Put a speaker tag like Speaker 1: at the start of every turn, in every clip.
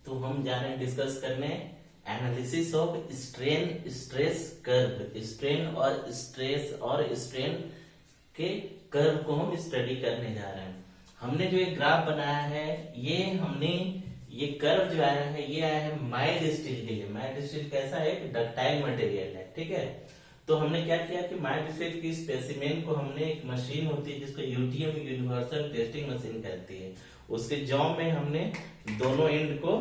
Speaker 1: तो हम जा रहे हैं डिस्कस करने analysis of strain stress curve. Strain और स्ट्रेन के कर्व को हम स्टडी करने जा रहे हैं। हमने जो एक ग्राफ बनाया है ये कर्व जो आया है ये आया है माइल्ड स्टील के लिए। माइल्ड स्टील कैसा है? एक डक्टाइल मटेरियल है, ठीक है। तो हमने क्या किया कि माइल्ड स्टील की स्पेसिमेन को हमने एक मशीन होती है जिसको यूटीएम यूनिवर्सल टेस्टिंग मशीन कहती है, उसके जॉब में हमने दोनों एंड को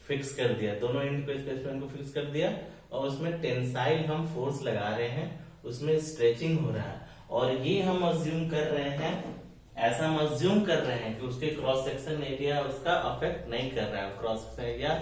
Speaker 1: फिक्स कर दिया, दोनों एंड को स्पेसिमेन को फिक्स कर दिया और उसमें टेंसाइल हम फोर्स लगा रहे हैं, उसमें स्ट्रेचिंग हो रहा है और ये हम अज्यूम कर रहे हैं, ऐसा हम अज्यूम कर रहे हैं कि उसके क्रॉस सेक्शन एरिया उसका अफेक्ट नहीं कर रहा है, क्रॉस सेक्शन एरिया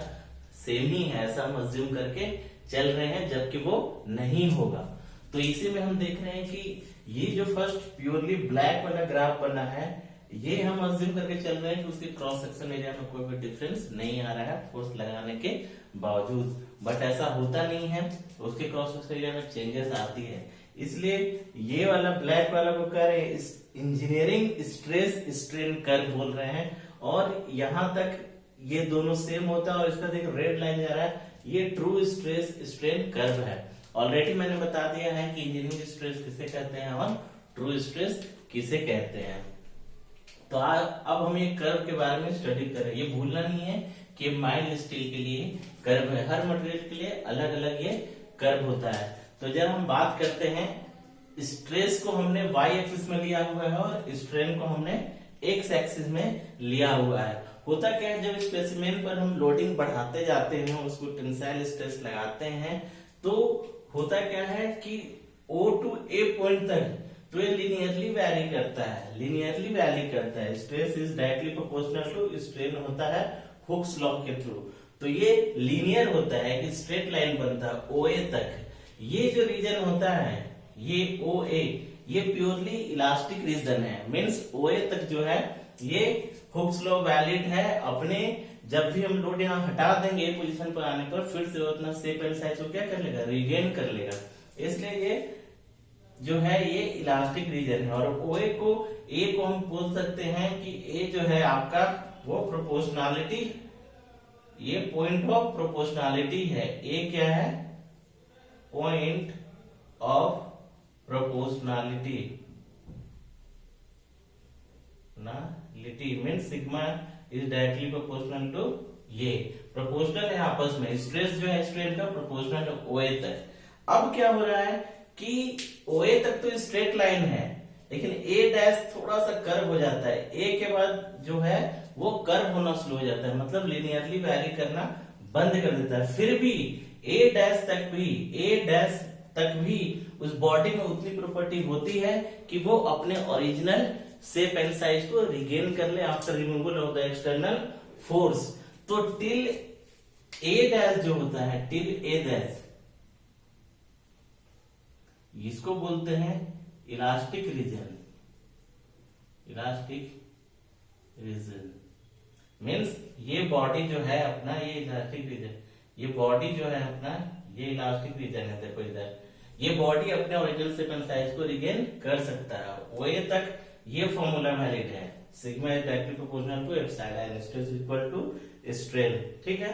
Speaker 1: सेम ही है, ऐसा हम अज्यूम करके चल रहे हैं, जबकि वो नहीं होगा। तो इसी में हम देख रहे हैं कि ये जो फर्स्ट प्योरली ब्लैक वाला ग्राफ बना है ये हम अज्यूम करके चल रहे हैं कि उसके क्रॉस सेक्शन एरिया में कोई भी डिफरेंस नहीं आ रहा है फोर्स लगाने के बावजूद, बट ऐसा होता नहीं है, उसके क्रॉस सेक्शन एरिया में चेंजेस आती है। इसलिए ये वाला ब्लैक वाला को कह रहे हैं इंजीनियरिंग स्ट्रेस स्ट्रेन कर्व बोल रहे हैं और यहां तक ये दोनों सेम होता है और इसका देखो रेड लाइन जा रहा है, ये ट्रू स्ट्रेस स्ट्रेन कर्व है। ऑलरेडी मैंने बता दिया है कि इंजीनियरिंग स्ट्रेस किसे कहते हैं और ट्रू स्ट्रेस किसे कहते हैं। तो अब हम ये कर्व के बारे में स्टडी कर रहे हैं। ये भूलना नहीं है कि माइल्ड स्टील के लिए कर्व है, हर मटेरियल के लिए अलग अलग ये कर्व होता है। तो जब हम बात करते हैं स्ट्रेस को हमने y एक्सिस में लिया हुआ है और स्ट्रेन को हमने x एक्सिस में लिया हुआ है। होता क्या है, जब स्पेसिमेन पर हम लोडिंग बढ़ाते जाते हैं, उसको टेंसाइल स्ट्रेस लगाते हैं, तो होता क्या है कि O टू A पॉइंट तक तो ये लीनियरली वैरी करता है, लीनियरली वैरी करता है। Stress is directly proportional to strain होता है हुक्स लॉ के थ्रू। तो ये लीनियर होता है कि स्ट्रेट लाइन बनता है OA तक। ये जो रीजन होता है ये OA ये प्योरली इलास्टिक रीजन है, मीन्स OA तक जो है ये हुक्स लॉ वैलिड है। अपने जब भी हम लोड यहाँ हटा देंगे पोजीशन पर आने पर फिर से उतना शेप एंड साइज को क्या कर लेगा, रिगेन कर लेगा। इसलिए ये जो है ये इलास्टिक रीजन है और OA को हम बोल सकते हैं कि A जो है आपका वो प्रोपोर्शनैलिटी, ये पॉइंट ऑफ प्रोपोर्शनैलिटी है। A क्या है? पॉइंट ऑफ प्रोपोर्शनैलिटी ना लिटी mean sigma is directly proportional to ये प्रोपोर्शनल है आपस में, स्ट्रेस जो है स्ट्रेन का प्रोपोर्शनल OA तक। अब क्या हो रहा है कि OA तक तो स्ट्रेट लाइन है लेकिन A डैश थोड़ा सा कर्व हो जाता है, A के बाद जो है वो कर्व होना शुरू हो जाता है, मतलब लिनियरली वैरी करना बंद कर देता है। फिर भी A डैश तक भी उस बॉडी में उतनी प्रॉपर्टी होती है कि वो अपने ओरिजिनल शेप एंड साइज को रिगेन कर ले after removal of the external force. तो टिल A डैश जो होता है, टिल A डैश इसको बोलते हैं elastic region. Elastic region means ये बॉडी जो है अपना ये इलास्टिक रीजन, ये बॉडी जो है अपना ये इलास्टिक रीजन है। देखो इधर ये बॉडी अपने ओरिजिनल शेप एंड साइज को रिगेन कर सकता है। OA तक ये फॉर्मूला वैलिड है, sigma is directly proportional to epsilon, stress equal to strain, ठीक है।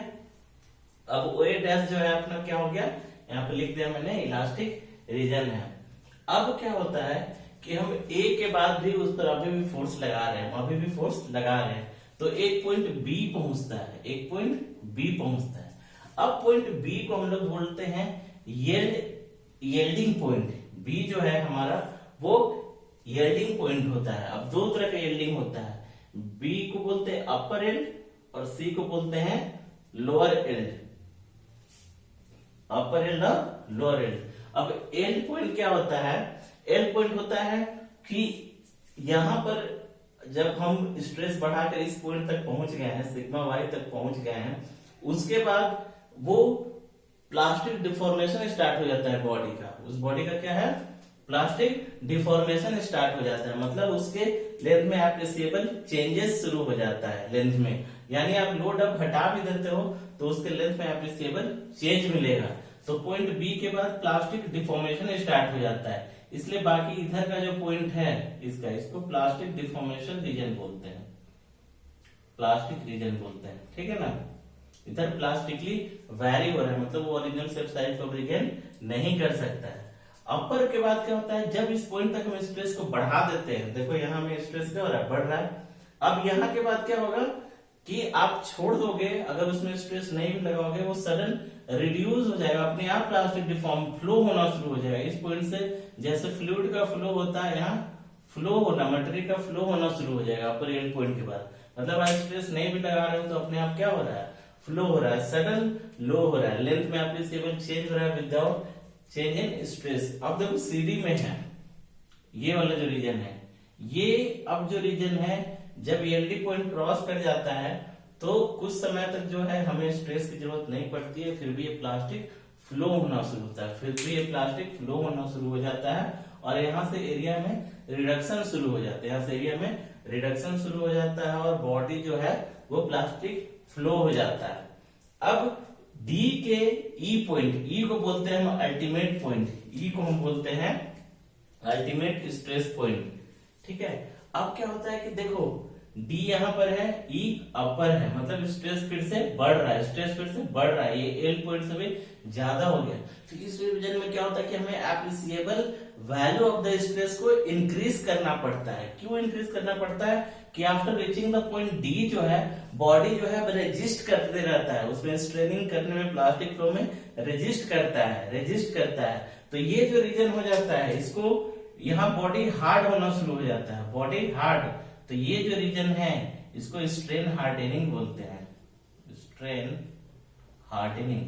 Speaker 1: अब OA डैश जो है अपना क्या हो गया, यहाँ पे लिख दिया मैंने इलास्टिक रीजन है। अब क्या होता है कि हम A के बाद भी उस पर अभी भी फोर्स लगा रहे हैं, अभी भी फोर्स लगा रहे हैं, तो एक पॉइंट B पहुंचता है, एक पॉइंट B पहुंचता है। अब पॉइंट B को हम लोग बोलते हैं यील्डिंग पॉइंट। B जो है हमारा वो यील्डिंग पॉइंट होता है। अब दो तरह का यील्डिंग होता है, B को बोलते हैं अपर एंड और C को बोलते हैं लोअर एंड, अपर एंड और लोअर एंड। अब एंड पॉइंट क्या होता है? एंड पॉइंट होता है कि यहां पर जब हम स्ट्रेस बढ़ाकर इस पॉइंट तक पहुंच गए हैं, सिग्मा वाई तक पहुंच गए हैं, उसके बाद वो प्लास्टिक डिफॉर्मेशन स्टार्ट हो जाता है बॉडी का। उस बॉडी का क्या है? प्लास्टिक डिफॉर्मेशन स्टार्ट हो जाता है, मतलब उसके लेंथ में एप्रिसिएबल चेंजेस शुरू हो जाता है लेंथ में। यानी आप लोड अब हटा भी देते हो तो उसके लेंथ में एप्रिसिएबल चेंज मिलेगा। तो पॉइंट B के बाद प्लास्टिक डिफॉर्मेशन स्टार्ट हो जाता है, इसलिए बाकी इधर का जो पॉइंट है इसको प्लास्टिक डिफॉर्मेशन रीजन बोलते हैं, प्लास्टिक रीजन बोलते हैं, ठीक है ना। इधर प्लास्टिकली वैरी हो रहा है, मतलब वो ओरिजिनल शेप साइज को रिगेन नहीं कर सकता है। अपर के बाद क्या होता है, जब इस पॉइंट तक हम स्ट्रेस को बढ़ा देते हैं, देखो यहाँ में स्ट्रेस क्या हो रहा है, बढ़ रहा है। अब यहाँ के बाद क्या होगा कि आप छोड़ दोगे, अगर उसमें स्ट्रेस नहीं भी लगाओगे, वो सडन रिड्यूस हो जाएगा, अपने आप प्लास्टिक डिफॉर्म फ्लो होना शुरू हो जाएगा। इस पॉइंट से जैसे फ्लूइड का फ्लो होता है, यहाँ फ्लो होना, मटेरियल का फ्लो होना शुरू हो जाएगा अपर एंड पॉइंट के बाद। मतलब आप स्ट्रेस नहीं भी लगा रहे हो तो अपने आप क्या हो रहा है, फ्लो हो रहा है, सडन लो हो रहा है, लेंथ में एप्रिसिएबल चेंज हो रहा है विदाउट चेंज इन स्ट्रेस। अब देखो सीडी में है ये वाला जो रीजन है, ये अब जो रीजन है जब एलडी पॉइंट क्रॉस कर जाता है तो कुछ समय तक जो है हमें स्ट्रेस की जरूरत नहीं पड़ती है, फिर भी ये प्लास्टिक फ्लो होना शुरू होता है, फिर भी ये प्लास्टिक फ्लो होना शुरू हो जाता है और यहाँ से एरिया में रिडक्शन शुरू हो जाता है, यहाँ से एरिया में रिडक्शन शुरू हो जाता है और बॉडी जो है वो प्लास्टिक फ्लो हो जाता है। अब डी के ई पॉइंट, ई को बोलते हैं हम अल्टीमेट पॉइंट, ई को हम बोलते हैं अल्टीमेट स्ट्रेस पॉइंट, ठीक है। अब क्या होता है कि देखो डी यहाँ पर है, ई अपर है, मतलब स्ट्रेस फिर से बढ़ रहा है, स्ट्रेस फिर से बढ़ रहा है, ये एल पॉइंट से भी ज्यादा हो गया। तो इस रीजन में क्या होता है कि हमें appreciable value of the stress को इंक्रीज करना पड़ता है। क्यों इंक्रीज करना पड़ता है कि after reaching the point D जो है बॉडी जो है रेजिस्ट करते रहता है, उसमें स्ट्रेनिंग करने में प्लास्टिक फ्लो में रेजिस्ट करता है। तो ये जो रीजन हो जाता है इसको यहाँ बॉडी हार्ड होना शुरू हो जाता है, बॉडी हार्ड। तो ये जो रीजन है इसको स्ट्रेन हार्डनिंग बोलते हैं, स्ट्रेन हार्डनिंग,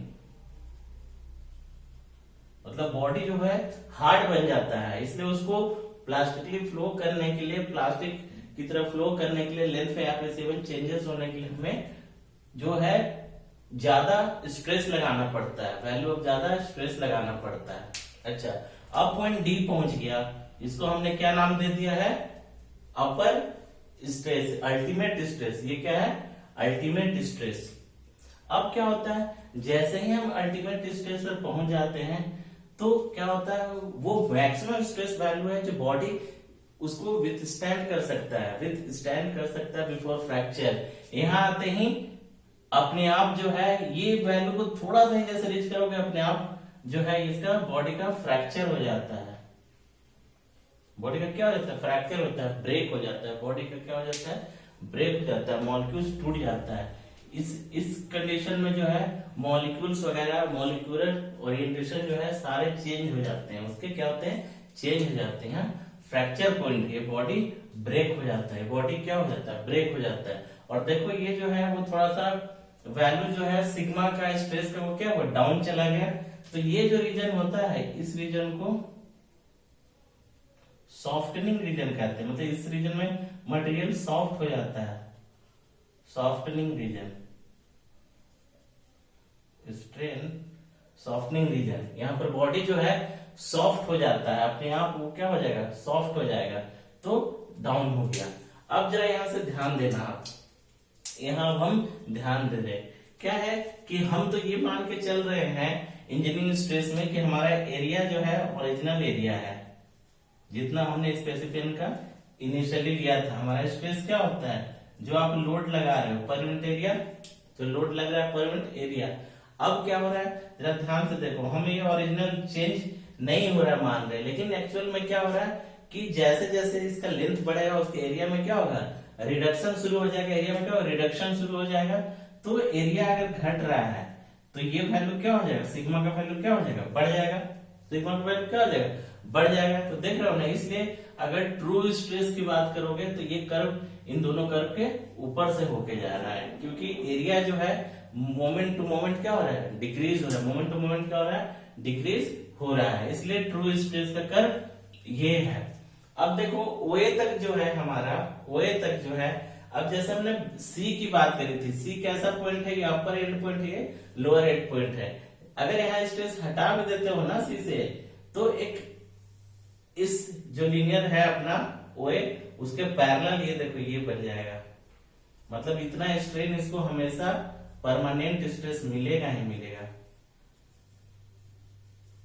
Speaker 1: मतलब बॉडी जो है हार्ड बन जाता है, इसलिए उसको प्लास्टिकली फ्लो करने के लिए, प्लास्टिक की तरफ फ्लो करने के लिए, लेंथ में एप्रिसिएबल चेंजेस होने के लिए हमें जो है ज्यादा स्ट्रेस लगाना पड़ता है, वैल्यू ऑफ ज्यादा स्ट्रेस लगाना पड़ता है। अच्छा, अब पॉइंट डी पहुंच गया, इसको हमने क्या नाम दे दिया है, अपर स्ट्रेस, अल्टीमेट स्ट्रेस। ये क्या है, अल्टीमेट स्ट्रेस। अब क्या होता है, जैसे ही हम अल्टीमेट स्ट्रेस पर पहुंच जाते हैं तो क्या होता है, वो मैक्सिमम स्ट्रेस वैल्यू है जो बॉडी उसको विथस्टैंड कर सकता है बिफोर फ्रैक्चर। यहां आते ही अपने आप जो है ये वैल्यू को थोड़ा सा ही जैसे रीच करोगे, अपने आप जो है इसका बॉडी का फ्रैक्चर हो जाता है, बॉडी का क्या हो जाता है, फ्रैक्चर होता है, ब्रेक हो जाता है, बॉडी का क्या हो जाता है, ब्रेक हो जाता है, मॉलिक्यूल्स टूट जाता है। इस कंडीशन में जो है मॉलिक्यूल्स वगैरह, मॉलिक्यूलर ओरिएंटेशन जो है सारे चेंज हो जाते हैं, उसके क्या होते हैं, चेंज हो जाते हैं। फ्रैक्चर पॉइंट, ये बॉडी ब्रेक हो जाता है, बॉडी क्या हो जाता है, ब्रेक हो जाता है। और देखो ये जो है वो थोड़ा सा वैल्यू जो है सिग्मा का, स्ट्रेस का, वो क्या हुआ, डाउन चला गया। तो ये जो रीजन होता है इस रीजन को सॉफ्टनिंग रीजन कहते हैं, मतलब इस रीजन में मटेरियल सॉफ्ट हो जाता है, softening region, strain softening region. यहां पर बॉडी जो है सॉफ्ट हो जाता है, अपने आप वो क्या हो जाएगा, सॉफ्ट हो जाएगा, तो डाउन हो गया। अब जरा यहां से ध्यान देना, आप यहां हम ध्यान दे रहे क्या है कि हम तो ये मान के चल रहे हैं इंजीनियरिंग स्ट्रेस में कि हमारा एरिया जो है ओरिजिनल एरिया है, जितना हमने स्पेसिफिकेशन का इनिशियली लिया था। हमारा स्ट्रेस क्या होता है, जो आप लोड लगा रहे हो पर यूनिट एरिया, तो लोड लग रहा है पर यूनिट एरिया। अब क्या हो रहा है, जरा ध्यान से देखो, हम ये ओरिजिनल चेंज नहीं हो रहा मान रहे, लेकिन एक्चुअल में क्या हो रहा है कि जैसे जैसे इसका लेंथ बढ़ेगा उसके एरिया में क्या होगा, रिडक्शन शुरू हो जाएगा, एरिया में क्या होगा, रिडक्शन शुरू हो जाएगा। तो एरिया अगर घट रहा है तो ये वैल्यू क्या हो जाएगा, सिग्मा का वैल्यू क्या हो जाएगा, बढ़ जाएगा, सिग्मा का वैल्यू क्या हो जाएगा, बढ़ जाएगा। तो देख रहे हो ना, इसलिए अगर ट्रू स्ट्रेस की बात करोगे तो ये कर्व इन दोनों कर्व के ऊपर से होके जा रहा है, क्योंकि एरिया जो है मोमेंट टू मोमेंट क्या हो रहा है, डिक्रीज हो रहा है, मोमेंट टू मोमेंट क्या हो रहा है, डिक्रीज हो रहा है, इसलिए ट्रू स्ट्रेस का कर्व ये है। अब देखो ओए तक जो है हमारा, ओए तक जो है, अब जैसे हमने सी की बात करी थी, सी कैसा पॉइंट है, ये अपर एंड पॉइंट है, लोअर एंड पॉइंट है। अगर यहाँ स्ट्रेस हटा भी देते हो ना सी से, तो एक इस जो लीनियर है अपना ओए, उसके पैरेलल ये देखो ये बन जाएगा, मतलब इतना स्ट्रेन इसको हमेशा परमानेंट स्ट्रेस मिलेगा ही मिलेगा।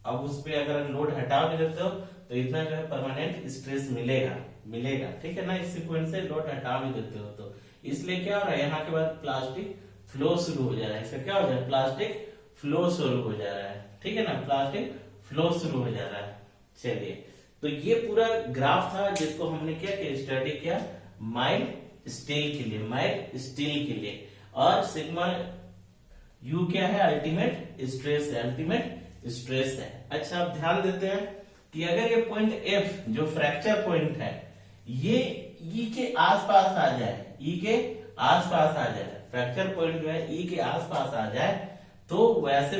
Speaker 1: अब उस पे अगर लोड हटा भी देते हो तो इतना जो है परमानेंट स्ट्रेस मिलेगा, ठीक है ना। इसी पॉइंट से लोड हटा भी देते हो तो इसलिए क्या हो रहा है, यहाँ के बाद प्लास्टिक फ्लो शुरू हो जा रहा है, इसका क्या हो जा रहा है, प्लास्टिक फ्लो शुरू हो जा रहा है, ठीक है ना, प्लास्टिक फ्लो शुरू हो जा रहा है। चलिए, तो ये पूरा ग्राफ था जिसको हमने क्या किया, स्टडी किया माइल्ड स्टील के लिए, माइल्ड स्टील के लिए। और सिग्मा यू क्या है, अल्टीमेट स्ट्रेस है, अल्टीमेट स्ट्रेस है। अच्छा, आप ध्यान देते हैं कि अगर ये पॉइंट एफ जो फ्रैक्चर पॉइंट है ये ई के आसपास आ जाए, ई के आसपास आ जाए, फ्रैक्चर पॉइंट जो है ई के आसपास आ जाए, तो वैसे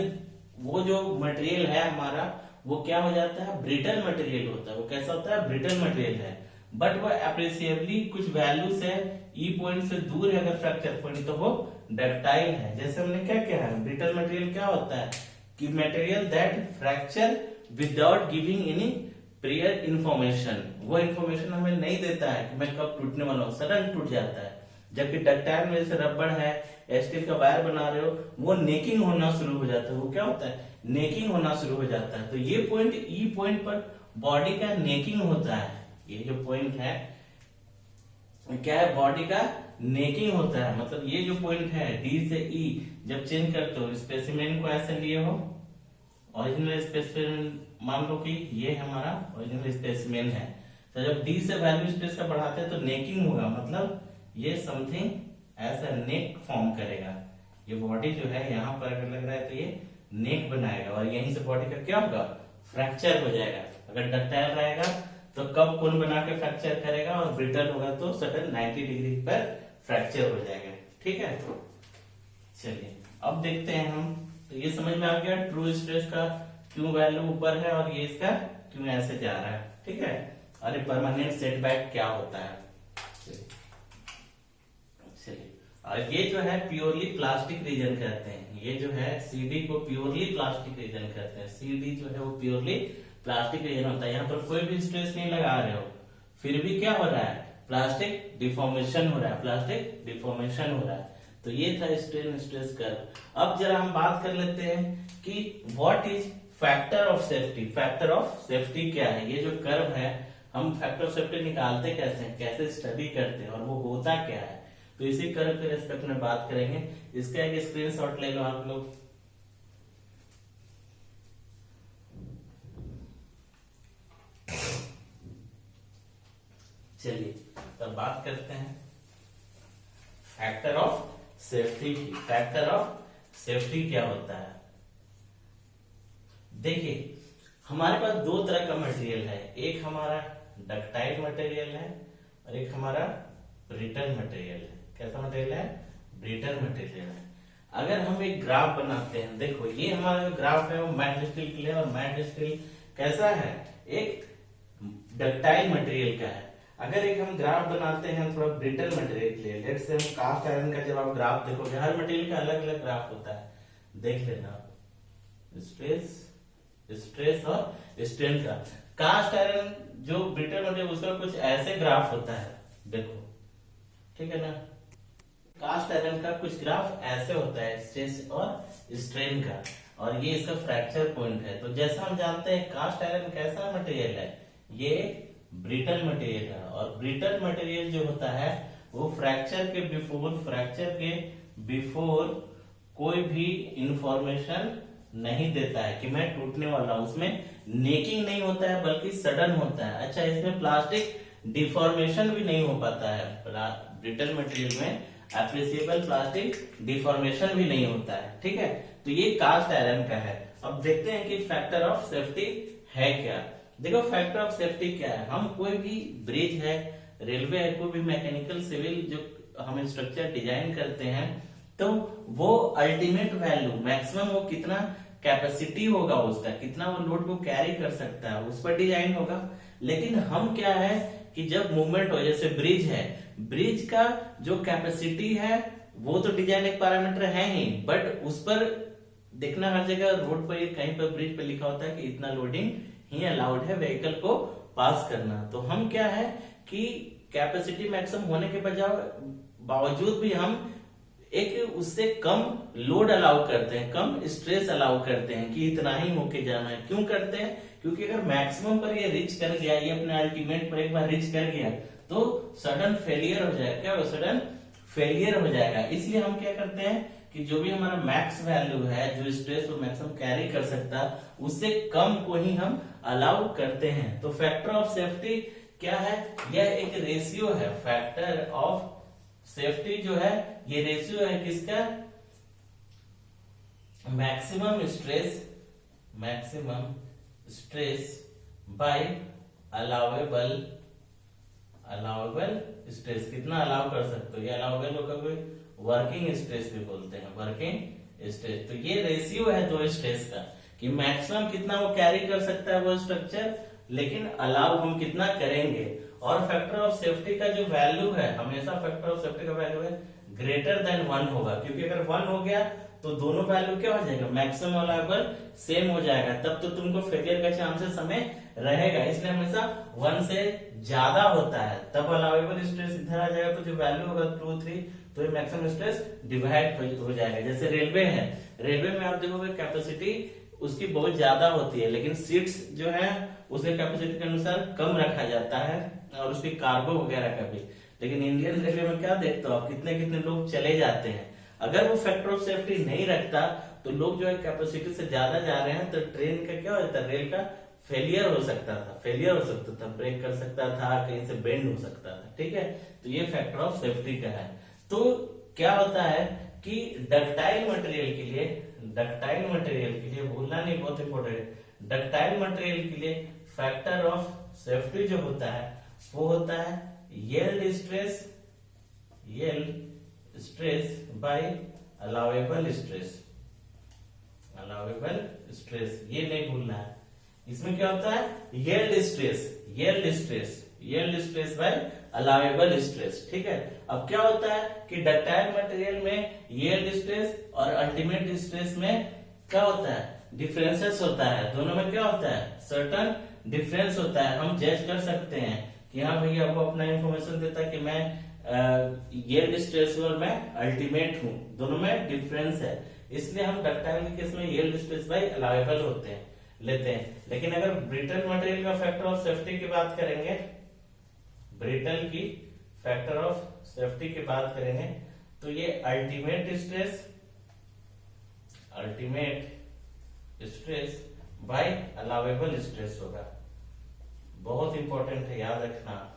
Speaker 1: वो जो मटेरियल है हमारा वो क्या हो जाता है, ब्रिटल मटेरियल होता है। वो कैसा होता है, ब्रिटल मटेरियल है, बट वो अप्रिसिएबली कुछ वैल्यू से ई पॉइंट से दूर है अगर फ्रैक्चर पॉइंट, तो वो डक्टाइल है। जैसे हमने क्या किया है, ब्रिटल मटेरियल क्या होता है कि material that fracture without giving any prior information, वो इंफॉर्मेशन हमें नहीं देता है कि मैं कब टूटने वाला हूँ, सडन टूट जाता है। जबकि डक्टाइल में जैसे रबड़ है, स्टील का वायर बना रहे हो, वो नेकिंग होना शुरू हो जाता है, वो क्या होता है, नेकिंग होना शुरू हो जाता है। तो ये पॉइंट ई पॉइंट पर बॉडी का नेकिंग होता है, ये जो पॉइंट है क्या है, बॉडी का नेकिंग होता है। मतलब ये जो पॉइंट है डी से ई जब चेंज करते हो, स्पेसिमेन को ऐसे लिए हो, ओरिजिनल स्पेसिमेन मान लो कि ये हमारा ओरिजिनल स्पेसिमेन है, तो जब डी से वैल्यू स्पेस का बढ़ाते हैं तो नेकिंग होगा, मतलब ये समथिंग ऐसा नेक फॉर्म करेगा। ये बॉडी जो है यहाँ पर अगर लग रहा है तो ये नेक बनाएगा, और यहीं से बॉडी का क्या होगा, फ्रैक्चर हो जाएगा। अगर डक्टाइल रहेगा तो कब कोन बना के फ्रैक्चर करेगा, और ब्रिटल होगा तो सडन 90 डिग्री पर फ्रैक्चर हो जाएगा, ठीक है। चलिए अब देखते हैं हम, तो ये समझ में आ गया ट्रू स्ट्रेस का क्यों वैल्यू ऊपर है और ये इसका क्यों ऐसे जा रहा है, ठीक है। और ये परमानेंट सेटबैक क्या होता है। चलिए, और ये जो है प्योरली प्लास्टिक रीजन कहते हैं, ये जो है सीडी को प्योरली प्लास्टिक रीजन कहते हैं। सीडी जो है वो प्योरली प्लास्टिक रीजन होता है, यहाँ पर कोई भी स्ट्रेस नहीं लगा रहे हो, फिर भी क्या हो रहा है, प्लास्टिक डिफॉर्मेशन हो रहा है, प्लास्टिक डिफॉर्मेशन हो रहा है। तो ये था स्ट्रेन स्ट्रेस कर्व। अब जरा हम बात कर लेते हैं कि what is factor of safety. Factor of safety क्या है, ये जो कर्व है हम फैक्टर ऑफ सेफ्टी निकालते कैसे हैं, कैसे स्टडी करते हैं, और वो होता क्या है, तो इसी कर्व के रेस्पेक्ट में बात करेंगे। इसका एक स्क्रीनशॉट ले लो आप लोग। चलिए तब बात करते हैं फैक्टर ऑफ सेफ्टी की। फैक्टर ऑफ सेफ्टी क्या होता है, देखिए हमारे पास दो तरह का मटेरियल है, एक हमारा डक्टाइल मटेरियल है और एक हमारा ब्रिटल मटेरियल है। कैसा मटेरियल है, ब्रिटल मटेरियल है। अगर हम एक ग्राफ बनाते हैं, देखो ये हमारा जो ग्राफ है वो मैट स्टील के लिए, और मैट स्टील कैसा है, एक डक्टाइल मटेरियल का है। अगर एक हम ग्राफ बनाते हैं थोड़ा ब्रिटल मटेरियल के लिए, लेट्स से हम कास्ट आयरन का जब आप ग्राफ देखोगे, हर मटेरियल का अलग अलग ग्राफ होता है, देख लेना आप, स्ट्रेस स्ट्रेस और स्ट्रेन का। कास्ट आयरन जो ब्रिटल मटेरियल उसका कुछ ऐसे ग्राफ होता है, देखो ठीक है ना, कास्ट आयरन का कुछ ग्राफ ऐसे होता है स्ट्रेस और स्ट्रेन का, और ये इसका फ्रैक्चर पॉइंट है। तो जैसा हम जानते हैं कास्ट आयरन कैसा मटेरियल है, ये ब्रिटल मटेरियल है, और ब्रिटल मटेरियल जो होता है वो फ्रैक्चर के बिफोर कोई भी इंफॉर्मेशन नहीं देता है कि मैं टूटने वाला हूं। उसमें नेकिंग नहीं होता है बल्कि सडन होता है। अच्छा, इसमें प्लास्टिक डिफॉर्मेशन भी नहीं हो पाता है, ब्रिटल मटेरियल में एप्रिसिएबल प्लास्टिक डिफॉर्मेशन भी नहीं होता है, ठीक है। तो ये कास्ट आयरन का है। अब देखते हैं कि फैक्टर ऑफ सेफ्टी है क्या। देखो फैक्टर ऑफ सेफ्टी क्या है, हम कोई भी ब्रिज है, रेलवे है, कोई भी मैकेनिकल सिविल जो हम स्ट्रक्चर डिजाइन करते हैं, तो वो अल्टीमेट वैल्यू मैक्सिमम वो कितना कैपेसिटी होगा उसका, कितना वो लोड को कैरी कर सकता है, उस पर डिजाइन होगा। लेकिन हम क्या है कि जब मूवमेंट हो, जैसे ब्रिज है, ब्रिज का जो कैपेसिटी है वो तो डिजाइन एक पैरामीटर है ही, बट उस पर देखना हर जगह रोड पर कहीं पर ब्रिज पर लिखा होता है कि इतना लोडिंग ही अलाउड है व्हीकल को पास करना। तो हम क्या है कि कैपेसिटी मैक्सिमम होने के बावजूद भी हम एक उससे कम लोड अलाउ करते हैं, कम स्ट्रेस अलाउ करते हैं कि इतना ही होके जाना है। क्यों करते हैं, क्योंकि अगर मैक्सिमम पर ये रीच कर गया, ये अपने अल्टीमेट पर एक बार रीच कर गया तो सडन फेलियर हो जाएगा। क्या हो, सडन फेलियर हो जाएगा। इसलिए हम क्या करते हैं कि जो भी हमारा मैक्स वैल्यू है, जो स्ट्रेस वो मैक्सिमम कैरी कर सकता है, उससे कम को ही हम अलाउ करते हैं। तो फैक्टर ऑफ सेफ्टी क्या है? यह एक रेशियो है। फैक्टर ऑफ सेफ्टी जो है ये रेशियो है किसका? Maximum stress by allowable stress. कितना अलाउ कर सकते हो? ये अलाउेबल को कभी वर्किंग स्ट्रेस भी बोलते हैं, वर्किंग स्ट्रेस। तो ये रेशियो है दो स्ट्रेस का कि मैक्सिमम कितना वो कैरी कर सकता है वो स्ट्रक्चर, लेकिन अलाउ हम कितना करेंगे। और फैक्टर ऑफ सेफ्टी का जो वैल्यू है, हमेशा फैक्टर ऑफ सेफ्टी का वैल्यू है ग्रेटर देन 1 होगा, क्योंकि अगर 1 हो गया तो दोनों वैल्यू क्या हो जाएगा? मैक्सिमम अलाउेबल सेम हो जाएगा, तब तो तुमको फेलियर का चांसेस हमें रहेगा। इसलिए हमेशा 1 से ज्यादा होता है तब अलाउेबल स्ट्रेस इधर आ जाएगा, तो जो वैल्यू होगा 2, 3 तो ये मैक्सिमम स्ट्रेस डिवाइड हो जाएगा। जैसे रेलवे है, रेलवे में आप देखोगे कैपेसिटी उसकी बहुत ज्यादा होती है, लेकिन सीट्स जो है उसके कैपेसिटी के अनुसार कम रखा जाता है, और उसकी कार्गो वगैरह का भी। लेकिन इंडियन रेलवे में क्या देखते हो आप, कितने कितने लोग चले जाते हैं। अगर वो फैक्टर ऑफ सेफ्टी नहीं रखता तो लोग जो है कैपेसिटी से ज्यादा जा रहे हैं, तो ट्रेन का क्या होता है, रेल का फेलियर हो सकता था, ब्रेक कर सकता था, कहीं से बेंड हो सकता था। ठीक है, तो ये फैक्टर ऑफ सेफ्टी का है। तो क्या होता है कि डक्टाइल मटेरियल के लिए भूलना नहीं, बहुत इंपॉर्टेंट। डक्टाइल मटेरियल के लिए फैक्टर ऑफ सेफ्टी जो होता है वो होता है yield stress by allowable stress. ये नहीं भूलना है। इसमें क्या होता है? Yield stress by allowable stress. ठीक है, अब क्या होता है कि डक्टाइल मटेरियल में यील्ड स्ट्रेस और अल्टीमेट स्ट्रेस में क्या होता है? डिफरेंसेस होता है। दोनों में क्या होता है? सर्टन डिफरेंस होता है। हम जज कर सकते हैं कि हाँ भैया वो अपना इंफॉर्मेशन देता है कि मैं यील्ड स्ट्रेस और मैं अल्टीमेट हूं, दोनों में डिफरेंस है। इसलिए हम डक्टाइल के केस में यील्ड स्ट्रेस बाय अलाउेबल लेते हैं। लेकिन अगर ब्रिटल मटेरियल का फैक्टर ऑफ सेफ्टी की बात करेंगे, ब्रिटल की फैक्टर ऑफ सेफ्टी की बात करेंगे, तो ये ultimate stress by allowable stress होगा। बहुत इंपॉर्टेंट है, याद रखना।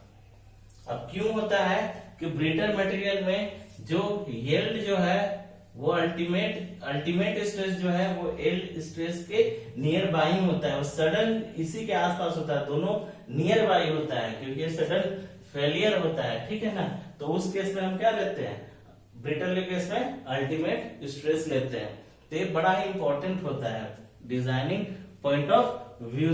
Speaker 1: अब क्यों होता है कि ब्रिटल मटेरियल में जो यील्ड जो है वो अल्टीमेट स्ट्रेस जो है वो यील्ड स्ट्रेस के नियर बाई होता है, वो सडन इसी के आसपास होता है, दोनों नियर बाई होता है, क्योंकि सडन फेलियर होता है। ठीक है ना, तो उस केस में हम क्या लेते हैं? ब्रिटल के केस में अल्टीमेट स्ट्रेस लेते हैं। तो ये बड़ा ही इंपॉर्टेंट होता है डिजाइनिंग पॉइंट ऑफ व्यू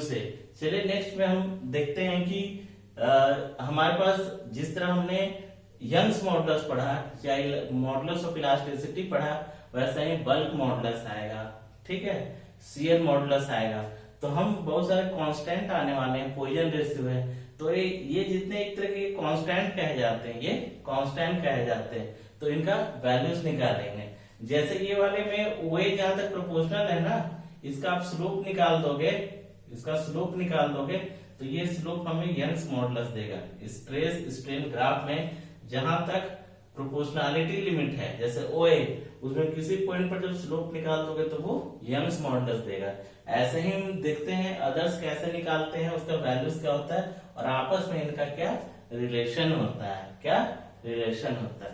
Speaker 1: से। चलिए नेक्स्ट में हम देखते हैं कि हमारे पास जिस तरह हमने यंग्स मॉडुलस पढ़ा या मॉडुलस ऑफ इलास्टिसिटी पढ़ा, वैसा ही बल्क मॉडुलस आएगा। ठीक है, शियर मॉडुलस आएगा। तो हम बहुत सारे कांस्टेंट आने वाले हैं, पॉइजन रेशियो है, तो ये जितने एक तरह के कांस्टेंट कहे जाते हैं, तो इनका वैल्यूज निकालेंगे। जैसे ये वाले में OA जहां तक प्रोपोर्शनल है ना, इसका आप स्लोप निकाल दोगे, तो ये स्लोप हमें यंग्स मॉडुलस देगा। स्ट्रेस स्ट्रेन ग्राफ में जहां तक प्रोपोर्शनलिटी लिमिट है, जैसे OA, उसमें किसी पॉइंट पर जब स्लोप निकाल दोगे तो वो यंग्स मॉडुलस देगा। ऐसे ही हम देखते हैं अदर्स कैसे निकालते हैं, उसका वैल्यूज क्या होता है और आपस में इनका क्या रिलेशन होता है।